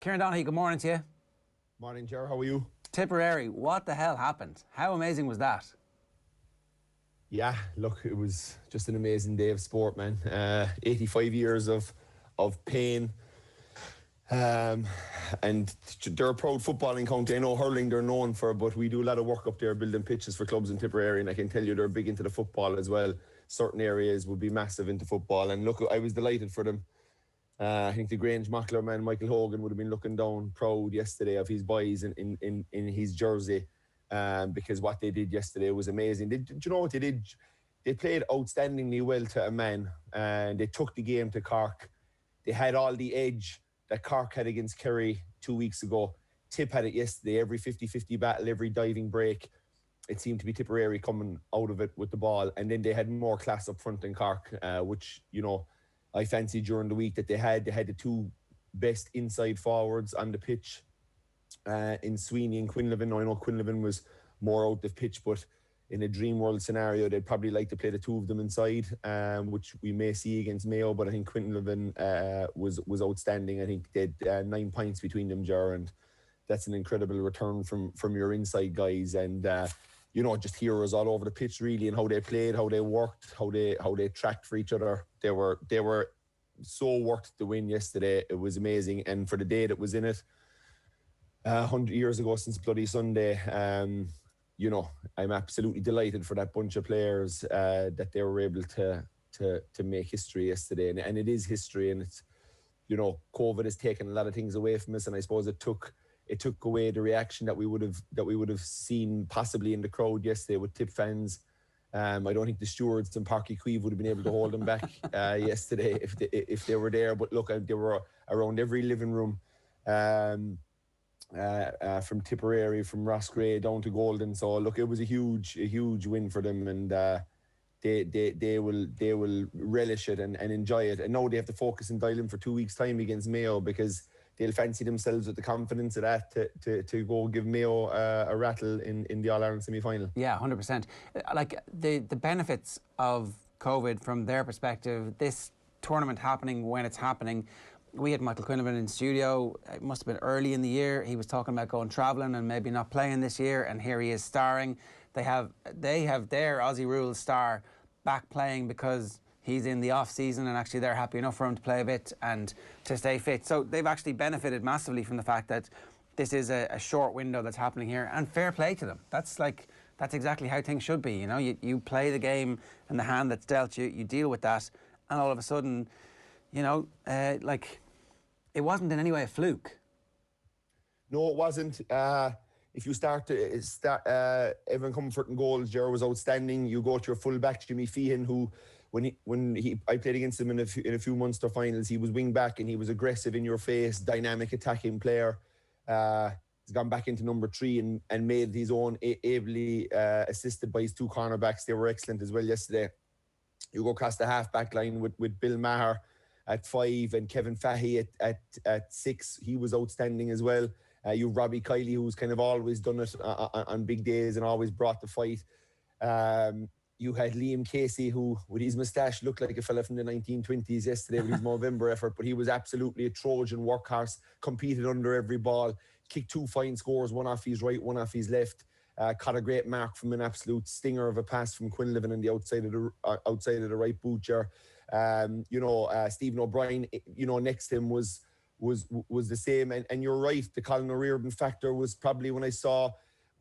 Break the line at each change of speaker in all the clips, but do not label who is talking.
Kieran Donaghy, good morning to you.
Morning, Ger. How are you?
Tipperary, what the hell happened? How amazing was that?
Yeah, look, it was just an amazing day of sport, man. 85 years of pain. And they're a proud footballing county. I know hurling they're known for, but we do a lot of work up there building pitches for clubs in Tipperary, and I can tell you they're big into the football as well. Certain areas would be massive into football, and look, I was delighted for them. I think the Grange Mackler man, Michael Hogan, would have been looking down proud yesterday of his boys in his jersey, because what they did yesterday was amazing. Do you know what they did? They played outstandingly well to a man, and they took the game to Cork. They had all the edge that Cork had against Kerry 2 weeks ago. Tipp had it yesterday, every 50-50 battle, every diving break. It seemed to be Tipperary coming out of it with the ball, and then they had more class up front than Cork, which, you know, I fancied during the week that they had the two best inside forwards on the pitch in Sweeney and Quinlivan. I know Quinlivan was more out of pitch, but in a dream world scenario, they'd probably like to play the two of them inside, which we may see against Mayo. But I think Quinlivan was outstanding. I think they had 9 points between them, Ger, and that's an incredible return from your inside guys. And you know, just heroes all over the pitch, really, and how they played, how they worked, how they tracked for each other. They were so worth the win yesterday. It was amazing, and for the day that was in it, 100 years ago since Bloody Sunday, you know, I'm absolutely delighted for that bunch of players that they were able to make history yesterday, and it is history, and it's, you know, COVID has taken a lot of things away from us, and I suppose it took away the reaction that we would have seen possibly in the crowd yesterday with Tipp fans. I don't think the stewards in Páirc Uí Chaoimh would have been able to hold them back yesterday if they were there. But look, they were around every living room, from Tipperary, from Roscrea down to Golden. So look, it was a huge win for them, and they will relish it and enjoy it. And now they have to focus and dial in for 2 weeks' time against Mayo, because they'll fancy themselves with the confidence of that to go give Mayo a rattle in the All-Ireland semi-final.
Yeah, 100%. Like, the benefits of COVID from their perspective, this tournament happening when it's happening. We had Michael Quinlivan in studio. It must have been early in the year. He was talking about going travelling and maybe not playing this year, and here he is starring. They have their Aussie Rules star back playing because he's in the off-season, and actually they're happy enough for him to play a bit and to stay fit. So they've actually benefited massively from the fact that this is a short window that's happening here, and fair play to them. That's exactly how things should be. You know, you play the game and the hand that's dealt you, you deal with that, and all of a sudden, you know, like, it wasn't in any way a fluke.
No, it wasn't. If you start Evan Comfort and goals, Ger was outstanding. You go to your full-back, Jimmy Feehan, who, I played against him in a few Munster finals, he was wing back and he was aggressive, in your face, dynamic attacking player. He's gone back into number 3 and made his own, ably assisted by his 2 cornerbacks. They were excellent as well yesterday. You go across the half-back line with Bill Maher at 5 and Kevin Fahey at 6. He was outstanding as well. You have Robbie Kiley, who's kind of always done it on big days and always brought the fight. You had Liam Casey, who, with his moustache, looked like a fella from the 1920s yesterday with his Movember effort, but he was absolutely a Trojan workhorse, competed under every ball, kicked 2 fine scores, one off his right, one off his left, caught a great mark from an absolute stinger of a pass from Quinlivan on the outside of the right boot. Stephen O'Brien, you know, next to him was the same, and you're right, the Colin O'Riordan factor was probably when I saw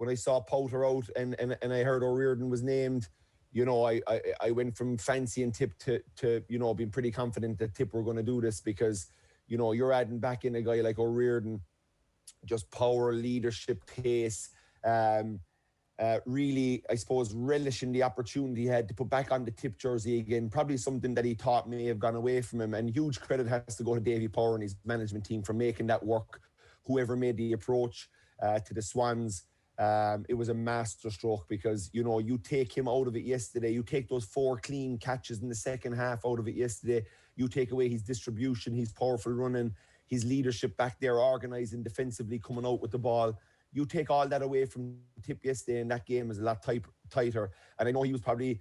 Powter out and I heard O'Riordan was named. You know, I went from fancying Tipp to you know, being pretty confident that Tipp were going to do this, because, you know, you're adding back in a guy like O'Riordan, just power, leadership, pace, really, I suppose, relishing the opportunity he had to put back on the Tipp jersey again, probably something that he thought may have gone away from him. And huge credit has to go to Davy Power and his management team for making that work. Whoever made the approach to the Swans, it was a masterstroke, because, you know, you take him out of it yesterday, you take those 4 clean catches in the second half out of it yesterday, you take away his distribution, his powerful running, his leadership back there, organising defensively, coming out with the ball. You take all that away from Tipp yesterday, and that game is a lot tighter. And I know he was probably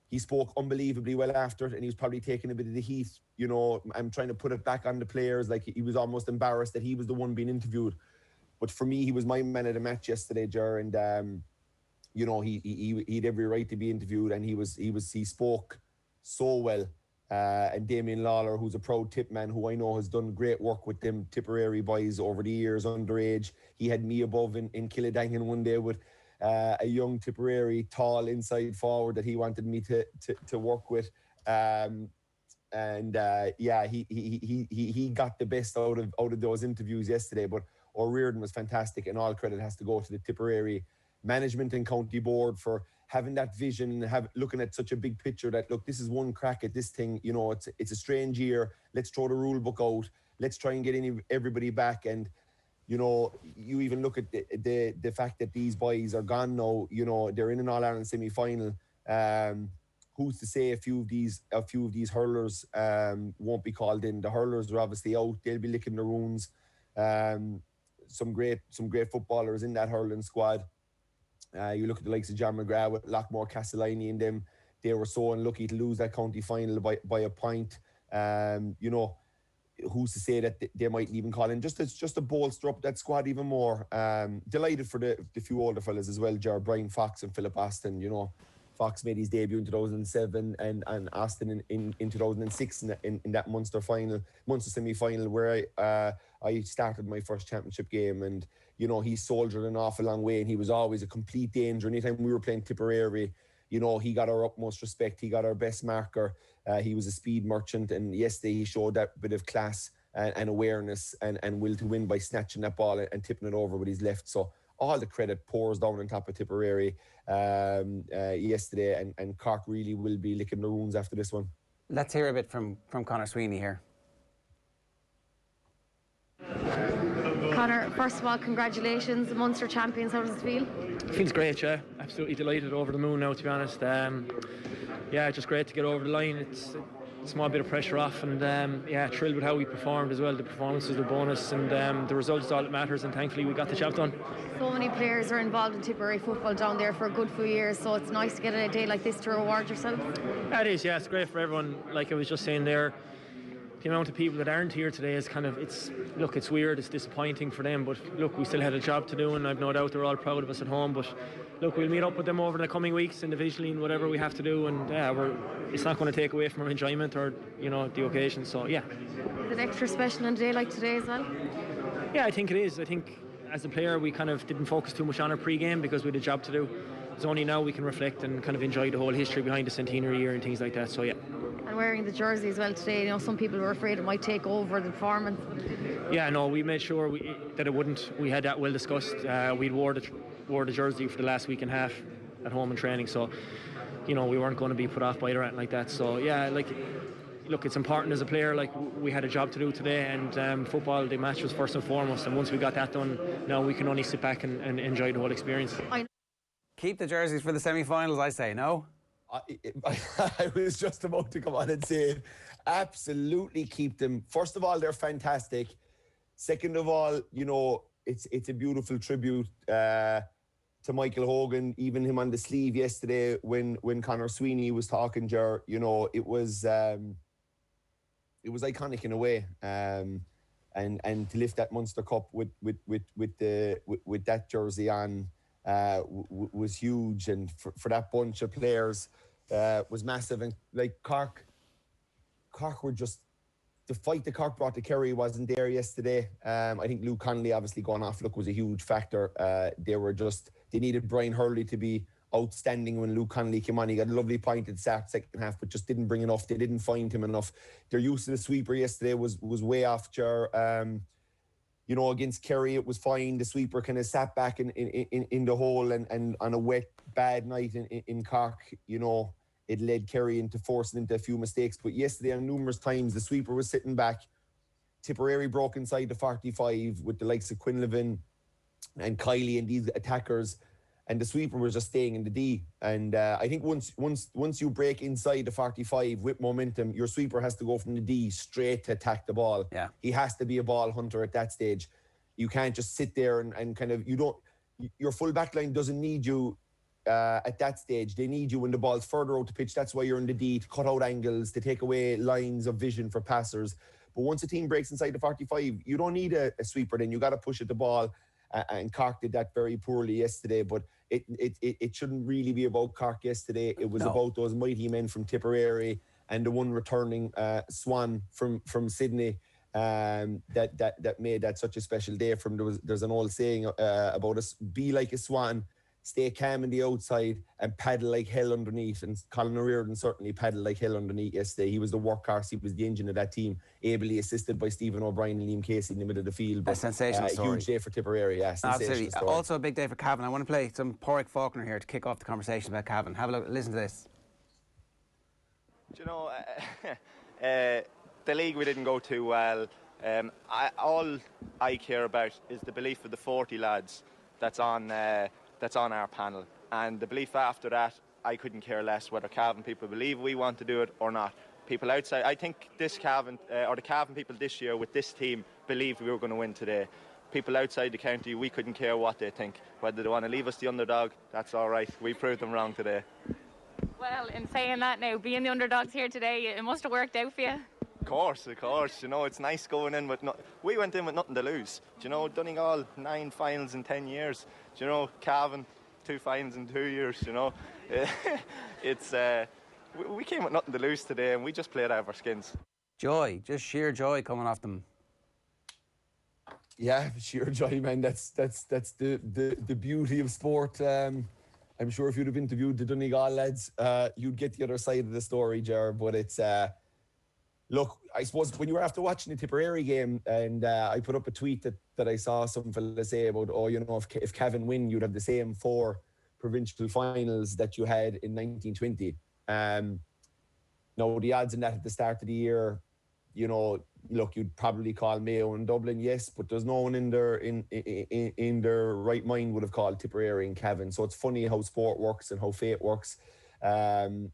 He spoke unbelievably well after it, and he was probably taking a bit of the heat. You know, I'm trying to put it back on the players. Like, he was almost embarrassed that he was the one being interviewed. But for me, he was my man of the match yesterday, Ger, and you know, he had every right to be interviewed, and he spoke so well. And Damien Lawler, who's a proud Tip man, who I know has done great work with them Tipperary boys over the years, underage. He had me above in Killidangan one day with a young Tipperary tall inside forward that he wanted me to work with. Yeah, he got the best out of those interviews yesterday. But O'Riordan was fantastic, and all credit has to go to the Tipperary management and county board for having that vision and looking at such a big picture that, look, this is one crack at this thing. You know, it's a strange year. Let's throw the rule book out. Let's try and get everybody back. And, you know, you even look at the fact that these boys are gone now. You know, they're in an All-Ireland semi-final. Who's to say a few of these hurlers won't be called in? The hurlers are obviously out. They'll be licking their wounds. Some great footballers in that hurling squad. You look at the likes of John McGrath with Lockmore Castellani and them. They were so unlucky to lose that county final by a point. You know, who's to say that they might even call in just to bolster up that squad even more. Delighted for the few older fellas as well, Jar Brian Fox and Philip Austin. You know, Fox made his debut in 2007 and Austin in 2006 in that Munster semi-final where I started my first championship game, and you know, he soldiered an awful long way, and he was always a complete danger. Anytime we were playing Tipperary, you know, he got our utmost respect. He got our best marker. He was a speed merchant, and yesterday he showed that bit of class and awareness and will to win by snatching that ball and tipping it over with his left. So all the credit pours down on top of Tipperary yesterday, and Cork really will be licking their wounds after this one.
Let's hear a bit from Conor Sweeney here.
Conor, first of all, congratulations, Munster champions. How does it feel?
It feels great, yeah. Absolutely delighted, over the moon now, to be honest. Yeah, just great to get over the line. It's a small bit of pressure off, and yeah, thrilled with how we performed as well. The performance is the bonus, and the result is all that matters, and thankfully we got the job done.
So many players are involved in Tipperary football down there for a good few years, so it's nice to get a day like this to reward yourself.
Yeah, it is, yeah. It's great for everyone. Like I was just saying there, the amount of people that aren't here today is it's weird, it's disappointing for them, but look, we still had a job to do, and I've no doubt they're all proud of us at home. But look, we'll meet up with them over the coming weeks individually and whatever we have to do, and it's not going to take away from our enjoyment or, you know, the occasion. So yeah.
Is it extra special on a day like today as well?
Yeah, I think it is. I think as a player we kind of didn't focus too much on our pre-game because we had a job to do. It's only now we can reflect and kind of enjoy the whole history behind the centenary year and things like that. So yeah.
And wearing the jersey as well today, you know, some people were afraid it might take over the performance.
Yeah, no, we made sure that it wouldn't. We had that well discussed. We wore the jersey for the last week and a half at home in training, so you know, we weren't going to be put off by it or anything like that. So yeah, like, look, it's important as a player. Like, we had a job to do today, and football, the match was first and foremost. And once we got that done, now we can only sit back and enjoy the whole experience.
Keep the jerseys for the semi-finals, I say, no?
I was just about to come on and say, absolutely keep them. First of all, they're fantastic. Second of all, you know, it's a beautiful tribute to Michael Hogan, even him on the sleeve yesterday when Conor Sweeney was talking, you know, it was iconic in a way. And to lift that Munster Cup with that jersey on was huge, and for that bunch of players was massive. And like Cork were just, the fight that Cork brought to Kerry wasn't there yesterday. I think Luke Connolly obviously going off was a huge factor. They needed Brian Hurley to be outstanding when Luke Connolly came on. He got a lovely point at the start, second half, but just didn't bring enough. They didn't find him enough. Their use of the sweeper yesterday was way off, you know, against Kerry, it was fine. The sweeper kind of sat back in the hole, and on a wet, bad night in Cork, you know, it led Kerry into forcing into a few mistakes. But yesterday, on numerous times, the sweeper was sitting back. Tipperary broke inside the 45 with the likes of Quinlivan and Kiley and these attackers, and the sweeper was just staying in the D. And I think once you break inside the 45 with momentum, your sweeper has to go from the D straight to attack the ball.
Yeah.
He has to be a ball hunter at that stage. You can't just sit there and kind of, your full back line doesn't need you at that stage. They need you when the ball's further out the pitch. That's why you're in the D, to cut out angles, to take away lines of vision for passers. But once a team breaks inside the 45, you don't need a sweeper then. You got to push at the ball. And Cork did that very poorly yesterday. But it shouldn't really be about Cork yesterday. It was about those mighty men from Tipperary and the one returning Swan from Sydney. That made that such a special day from there's an old saying about us: be like a swan, stay calm in the outside and paddle like hell underneath. And Colin O'Riordan certainly paddled like hell underneath yesterday. He was the workhorse, he was the engine of that team, ably assisted by Stephen O'Brien and Liam Casey in the middle of the field. But
a sensational story.
Huge day for Tipperary, yeah.
Absolutely.
Story.
Also a big day for Cavan. I want to play some Pádraig Faulkner here to kick off the conversation about Cavan. Have a look, listen to this.
Do you know, the league we didn't go too well. All I care about is the belief of the 40 lads that's on our panel, and the belief after that, I couldn't care less whether Cavan people believe we want to do it or not. People outside, I think this Cavan or the Cavan people this year with this team believed we were going to win today. People outside the county, we couldn't care what they think. Whether they want to leave us the underdog, that's all right. We proved them wrong today.
Well, in saying that now, being the underdogs here today, it must have worked out for you.
Of course. You know, it's nice going in with we went in with nothing to lose. Do you know, Donegal 9 finals in 10 years. Do you know, Cavan 2 finals in 2 years. You know, it's we came with nothing to lose today, and we just played out of our skins.
Joy, just sheer joy coming off them.
Yeah, sheer joy, man. That's the beauty of sport. I'm sure if you'd have interviewed the Donegal lads, you'd get the other side of the story, Ger. But it's, look, I suppose when you were after watching the Tipperary game, and I put up a tweet that I saw some fella say about, you know, if Cavan win, you'd have the same 4 provincial finals that you had in 1920. No, the odds in that at the start of the year, you know, look, you'd probably call Mayo and Dublin, yes, but there's no one in their right mind would have called Tipperary and Cavan. So it's funny how sport works and how fate works.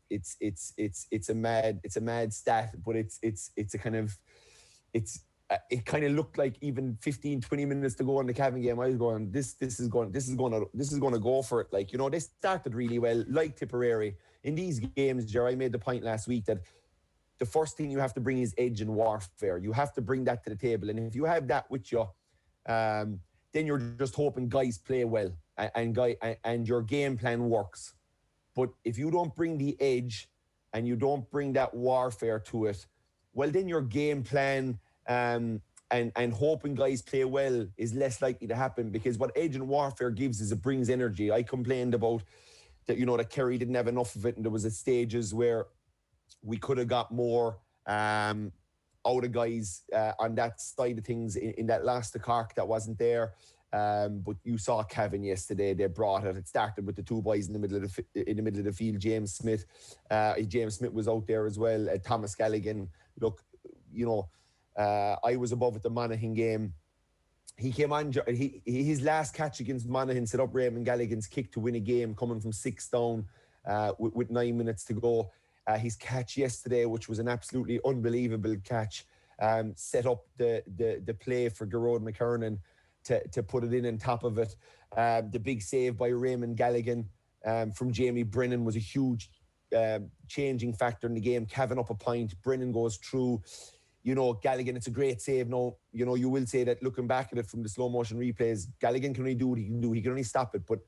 It's a mad stat, but it kind of looked like even 15-20 minutes to go in the Cavan game, I was going, this is going to go for it. Like, you know, they started really well, like Tipperary. In these games, Jerry, I made the point last week that the first thing you have to bring is edge and warfare. You have to bring that to the table. And if you have that with you, then you're just hoping guys play well and your game plan works. But if you don't bring the edge and you don't bring that warfare to it, well, then your game plan and hoping guys play well is less likely to happen, because what edge and warfare gives is it brings energy. I complained about that, you know, that Kerry didn't have enough of it, and there was stages where we could have got more out of guys on that side of things in that last to Cork that wasn't there. But you saw Cavan yesterday. They brought it. It started with the 2 boys in the middle of the field. James Smith was out there as well. Thomas Galligan. Look, you know, I was above at the Monaghan game. He came on. His last catch against Monaghan set up Raymond Galligan's kick to win a game, coming from 6 down with 9 minutes to go. His catch yesterday, which was an absolutely unbelievable catch, set up the play for Gearóid McKernan to put it in on top of it. The big save by Raymond Galligan from Jamie Brennan was a huge changing factor in the game. Cavan up a point, Brennan goes through. You know, Galligan, it's a great save. Now, you know, you will say that looking back at it from the slow motion replays, Galligan can only do what he can do. He can only stop it. But,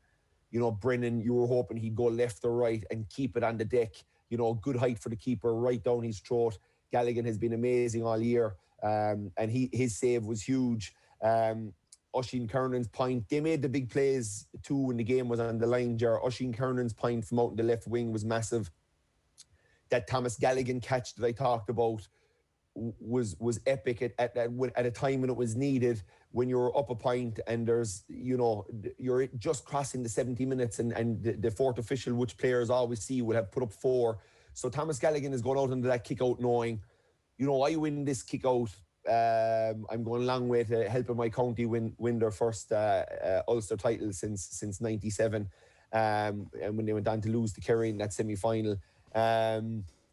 you know, Brennan, you were hoping he'd go left or right and keep it on the deck. You know, good height for the keeper, right down his throat. Galligan has been amazing all year. And his save was huge. Oisín Kernan's point, they made the big plays too when the game was on the line. Oisín Kernan's point from out in the left wing was massive. That Thomas Galligan catch that I talked about was epic at a time when it was needed, when you're up a point and there's, you know, you're just crossing the 70 minutes and the fourth official, which players always see, would have put up 4. So Thomas Galligan is going out into that kick out knowing, you know, I win this kick out, I'm going a long way to helping my county win their first Ulster title since 97, and when they went on to lose to Kerry in that semi-final.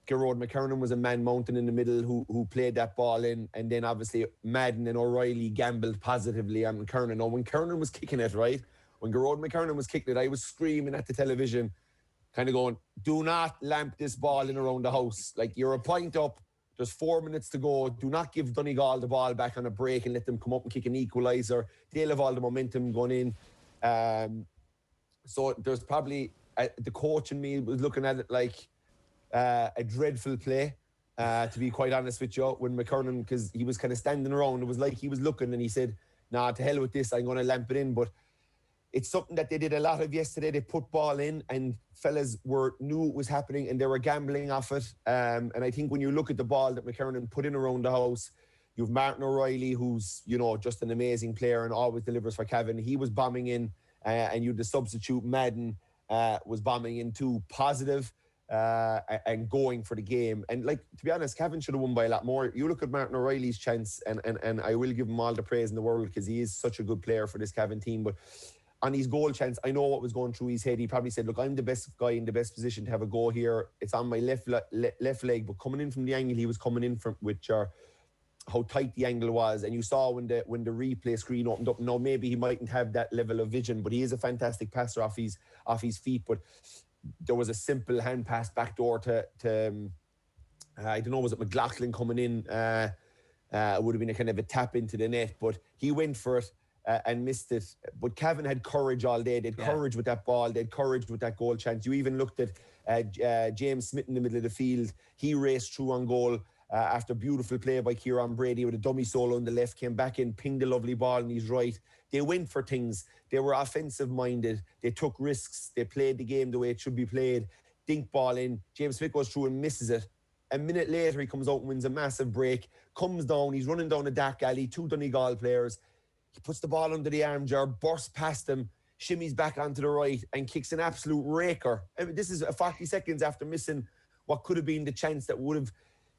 Gearóid McKernan was a man mountain in the middle who played that ball in, and then obviously Madden and O'Reilly gambled positively on McKernan. Now, when Kernan was kicking it, right, when Gerard McKernan was kicking it, I was screaming at the television, kind of going, do not lamp this ball in around the house. Like, you're a point up, there's 4 minutes to go. Do not give Donegal the ball back on a break and let them come up and kick an equaliser. They'll have all the momentum going in. So there's probably, the coach in me was looking at it like a dreadful play, to be quite honest with you, when McKernan, because he was kind of standing around. It was like he was looking and he said, nah, to hell with this, I'm going to lamp it in. But it's something that they did a lot of yesterday. They put ball in and fellas knew it was happening and they were gambling off it. And I think when you look at the ball that McKernan put in around the house, you've Martin O'Reilly, who's, you know, just an amazing player and always delivers for Cavan. He was bombing in, and you the substitute Madden was bombing in too, positive and going for the game. And like, to be honest, Cavan should have won by a lot more. You look at Martin O'Reilly's chance, and I will give him all the praise in the world because he is such a good player for this Cavan team. But on his goal chance, I know what was going through his head. He probably said, look, I'm the best guy in the best position to have a go here. It's on my left leg, but coming in from the angle he was coming in from, with how tight the angle was. And you saw when the replay screen opened up, now maybe he mightn't have that level of vision, but he is a fantastic passer off his feet. But there was a simple hand pass backdoor to I don't know, was it McLaughlin coming in? It would have been a kind of a tap into the net, but he went for it. And missed it. But Cavan had courage all day. They had courage with that ball. They had courage with that goal chance. You even looked at James Smith in the middle of the field. He raced through on goal after beautiful play by Kieran Brady with a dummy solo on the left, came back in, pinged a lovely ball on his right. They went for things. They were offensive-minded. They took risks. They played the game the way it should be played. Dink ball in. James Smith goes through and misses it. A minute later, he comes out and wins a massive break. Comes down. He's running down a dark alley. 2 Donegal players. He puts the ball under the arm jar, bursts past him, shimmies back onto the right and kicks an absolute raker. I mean, this is 40 seconds after missing what could have been the chance that would have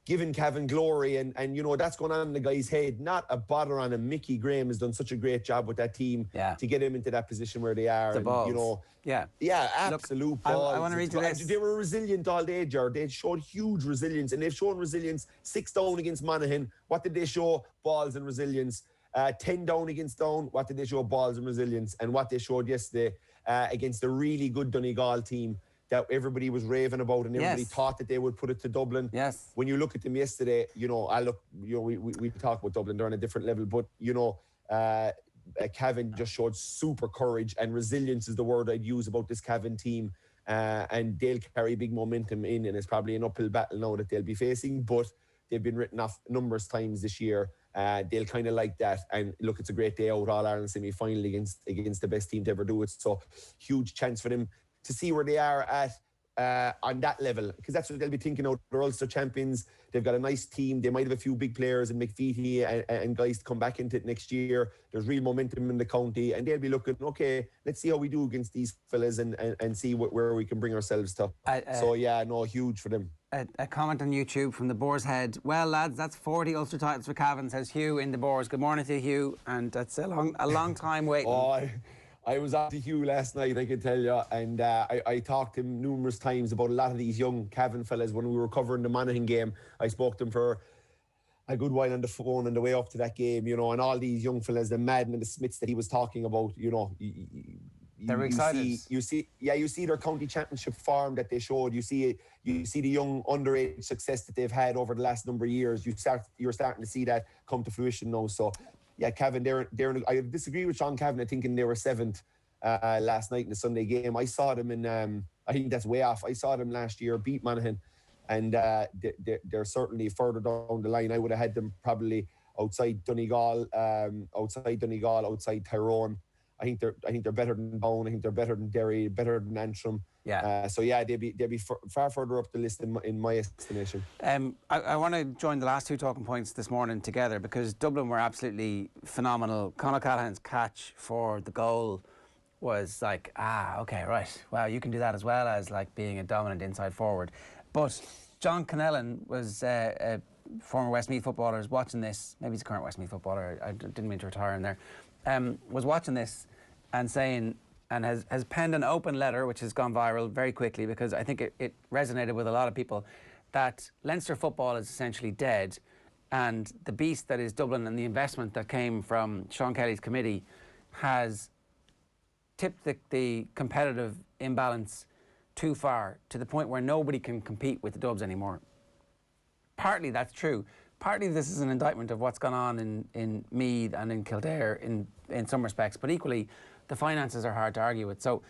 given Cavan glory. And you know, that's going on in the guy's head. Not a bother on him. Mickey Graham has done such a great job with that team to get him into that position where they are.
The balls.
You know, absolute
Look,
balls.
I want to read you this.
They were resilient all day, Jar. They showed huge resilience, and they've shown resilience 6 down against Monaghan. What did they show? Balls and resilience. 10 down against Down. What did they show? Balls and resilience. And what they showed yesterday against a really good Donegal team that everybody was raving about and everybody thought that they would put it to Dublin.
Yes.
When you look at them yesterday, you know, we talk about Dublin, they're on a different level, but you know, Cavan just showed super courage, and resilience is the word I'd use about this Cavan team. And they'll carry big momentum in, and it's probably an uphill battle now that they'll be facing, but they've been written off numerous times this year. They'll kind of like that. And look, it's a great day out, All-Ireland semi-final against the best team to ever do it. So huge chance for them to see where they are at on that level, because that's what they'll be thinking out. They're Ulster champions. They've got a nice team. They might have a few big players in McVitie and guys to come back into it next year. There's real momentum in the county, and they'll be looking, okay, let's see how we do against these fellas and see where we can bring ourselves to. So yeah, no, huge for them.
A comment on YouTube from the Boar's Head. Well, lads, that's 40 Ulster titles for Cavan, says Hugh in the Boars. Good morning to Hugh, and that's a long time waiting.
Oh, I was at the Hugh last night, I can tell you, and I talked to him numerous times about a lot of these young Cavan fellas when we were covering the Monaghan game. I spoke to him for a good while on the phone on the way up to that game, you know, and all these young fellas, the Madden and the Smiths that he was talking about, you know.
They're excited.
You see their county championship form that they showed. You see the young underage success that they've had over the last number of years. You're starting to see that come to fruition now. So, yeah, Cavan, I disagree with Sean Cavan. I think they were 7th last night in the Sunday game. I saw them in. I think that's way off. I saw them last year beat Monaghan, and they're certainly further down the line. I would have had them probably outside Donegal, outside Tyrone. I think they're better than Down. I think they're better than Derry, better than Antrim.
Yeah.
So yeah, they'll be far further up the list in my estimation.
I want to join the last 2 talking points this morning together, because Dublin were absolutely phenomenal. Conor Callahan's catch for the goal was like, okay, right. Wow, you can do that as well as like being a dominant inside forward. But John Connellan was a former Westmeath footballer, is watching this. Maybe he's a current Westmeath footballer. I didn't mean to retire in there. Was watching this and saying, and has penned an open letter, which has gone viral very quickly, because I think it resonated with a lot of people, that Leinster football is essentially dead, and the beast that is Dublin and the investment that came from Sean Kelly's committee has tipped the competitive imbalance too far, to the point where nobody can compete with the Dubs anymore. Partly that's true. Partly this is an indictment of what's gone on in Meath and in Kildare in some respects, but equally the finances are hard to argue with. So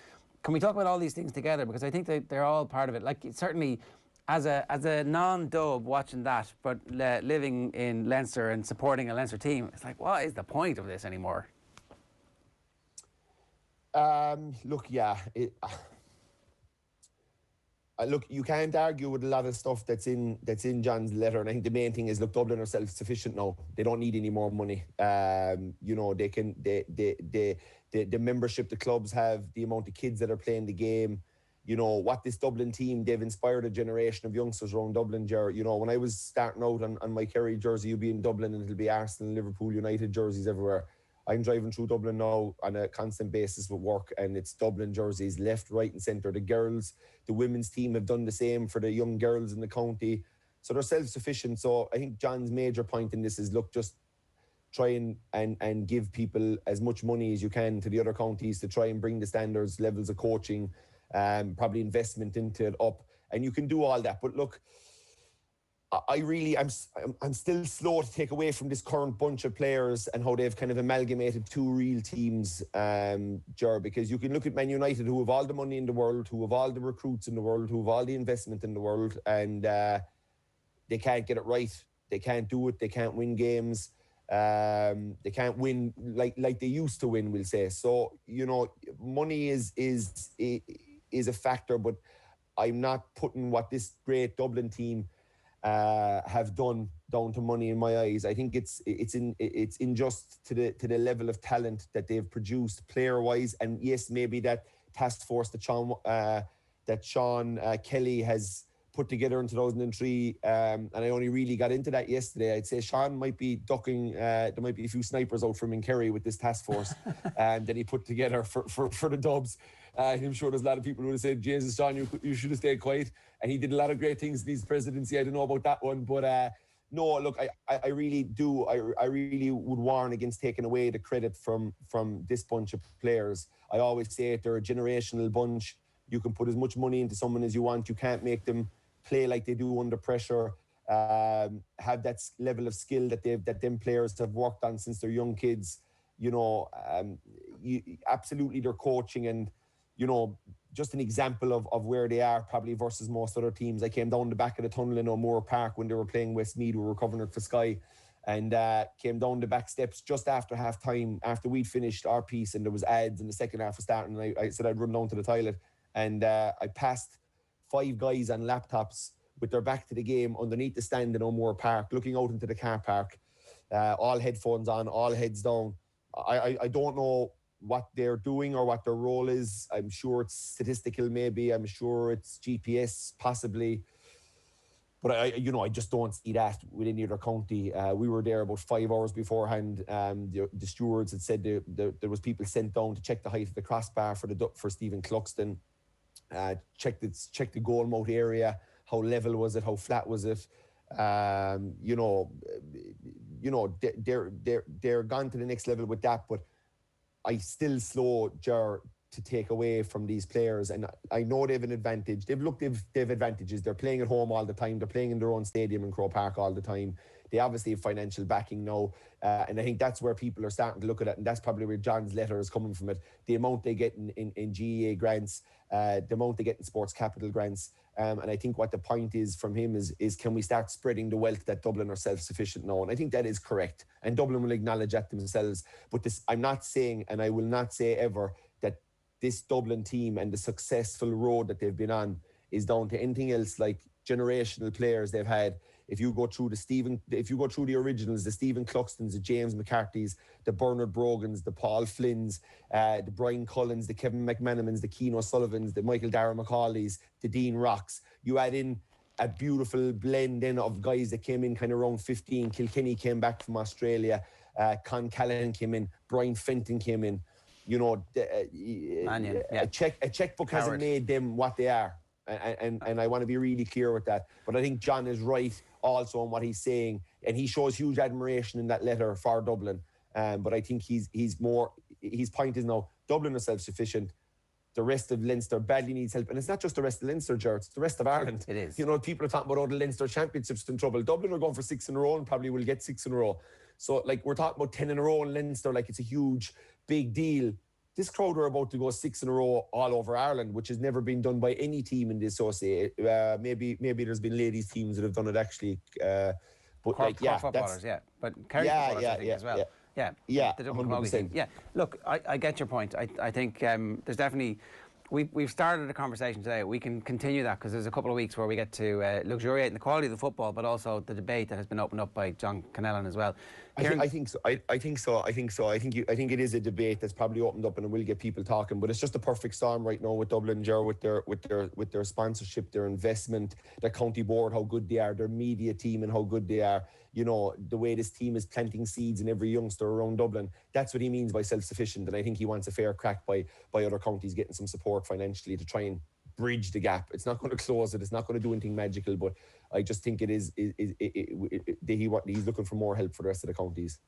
can we talk about all these things together? Because I think that they're all part of it. Like, certainly as a non-Dub watching that, but living in Leinster and supporting a Leinster team, it's like, what is the point of this anymore?
Look, yeah. Look, you can't argue with a lot of stuff that's in John's letter, and I think the main thing is, look, Dublin are self-sufficient now. They don't need any more money. You know, the membership the clubs have, the amount of kids that are playing the game. You know, what this Dublin team, they've inspired a generation of youngsters around Dublin. You know, when I was starting out on my Kerry jersey, you'll be in Dublin and it'll be Arsenal, Liverpool, United jerseys everywhere. I'm driving through Dublin now on a constant basis with work, and it's Dublin jerseys left, right and centre. The girls, the women's team have done the same for the young girls in the county. So they're self-sufficient. So I think John's major point in this is, look, just try and give people as much money as you can to the other counties to try and bring the standards, levels of coaching, probably investment into it up. And you can do all that. But look, I'm still slow to take away from this current bunch of players and how they've kind of amalgamated two real teams, because you can look at Man United, who have all the money in the world, who have all the recruits in the world, who have all the investment in the world, and they can't get it right. They can't do it. They can't win games. They can't win like they used to win, we'll say. So, you know, money is a factor, but I'm not putting what this great Dublin team have done down to money in my eyes. I think it's injust to the level of talent that they've produced player wise, and yes, maybe that task force that Sean Kelly has put together in 2003, and I only really got into that yesterday. I'd say Sean might be ducking. There might be a few snipers out from in Kerry with this task force that he put together for the Dubs. I'm sure there's a lot of people who would have said, Jesus, Sean, you should have stayed quiet. And he did a lot of great things in his presidency. I don't know about that one. But no, look, I really do. I really would warn against taking away the credit from this bunch of players. I always say they're a generational bunch. You can put as much money into someone as you want. You can't make them play like they do under pressure. Have that level of skill that them players have worked on since they're young kids. You know, absolutely their coaching and, you know, just an example of where they are probably versus most other teams. I came down the back of the tunnel in O'Moore Park when they were playing Westmeath. We were covering it for Sky, and came down the back steps just after half time, after we'd finished our piece, and there was ads and the second half was starting. And I said I'd run down to the toilet, and I passed 5 guys on laptops with their back to the game underneath the stand in O'Moore Park, looking out into the car park, all headphones on, all heads down. I don't know what they're doing or what their role is. I'm sure it's statistical maybe. I'm sure it's GPS possibly. But I just don't see that with any other county. We were there about 5 hours beforehand. The stewards had said there was people sent down to check the height of the crossbar for Stephen Cluxton. Check the goal mouth area. How level was it? How flat was it? They're gone to the next level with that. But I still slow Ger to take away from these players, and I know they have an advantage. They've advantages. They're playing at home all the time. They're playing in their own stadium in Croke Park all the time. They obviously have financial backing now, and I think that's where people are starting to look at it, and that's probably where John's letter is coming from. It, the amount they get in GAA grants, the amount they get in sports capital grants, and I think what the point is from him is can we start spreading the wealth that Dublin are self-sufficient now, and I think that is correct, and Dublin will acknowledge that themselves. But this, I'm not saying, and I will not say ever, that this Dublin team and the successful road that they've been on is down to anything else like generational players they've had. If you go through the originals, the Stephen Cluxtons, the James McCarthy's, the Bernard Brogans, the Paul Flynn's, the Brian Cullens, the Kevin McManamans, the Keane O'Sullivans, the Michael Dara McCauley's, the Dean Rocks. You add in a beautiful blend then of guys that came in kind of around 15. Kilkenny came back from Australia. Con Callahan came in. Brian Fenton came in. You know, a checkbook hasn't made them what they are. And I want to be really clear with that. But I think John is right also in what he's saying. And he shows huge admiration in that letter for Dublin. But I think he's more his point is now Dublin are self-sufficient. The rest of Leinster badly needs help. And it's not just the rest of Leinster, Ger, it's the rest of Ireland.
It is.
You know, people are talking about the Leinster Championships in trouble. Dublin are going for 6 in a row and probably will get 6 in a row. So, like, we're talking about 10 in a row in Leinster, like it's a huge, big deal. This crowd are about to go 6 in a row all over Ireland, which has never been done by any team in the associate. Maybe there's been ladies' teams that have done it actually. But
Cork,
like, yeah,
Cork footballers, yeah. But Kerry footballers, I think, as well. Yeah, the Dublin Camogie team. Yeah, look, I get your point. I think there's definitely... We've started a conversation today. We can continue that because there's a couple of weeks where we get to luxuriate in the quality of the football, but also the debate that has been opened up by John Connellan as well.
I think so. I think it is a debate that's probably opened up and it will get people talking. But it's just a perfect storm right now with Dublin, Ger, with their sponsorship, their investment, their county board, how good they are, their media team, and how good they are. You know, the way this team is planting seeds in every youngster around Dublin. That's what he means by self-sufficient. And I think he wants a fair crack by other counties getting some support financially to try and bridge the gap. It's not going to close it. It's not going to do anything magical. But I just think it is he's looking for more help for the rest of the counties.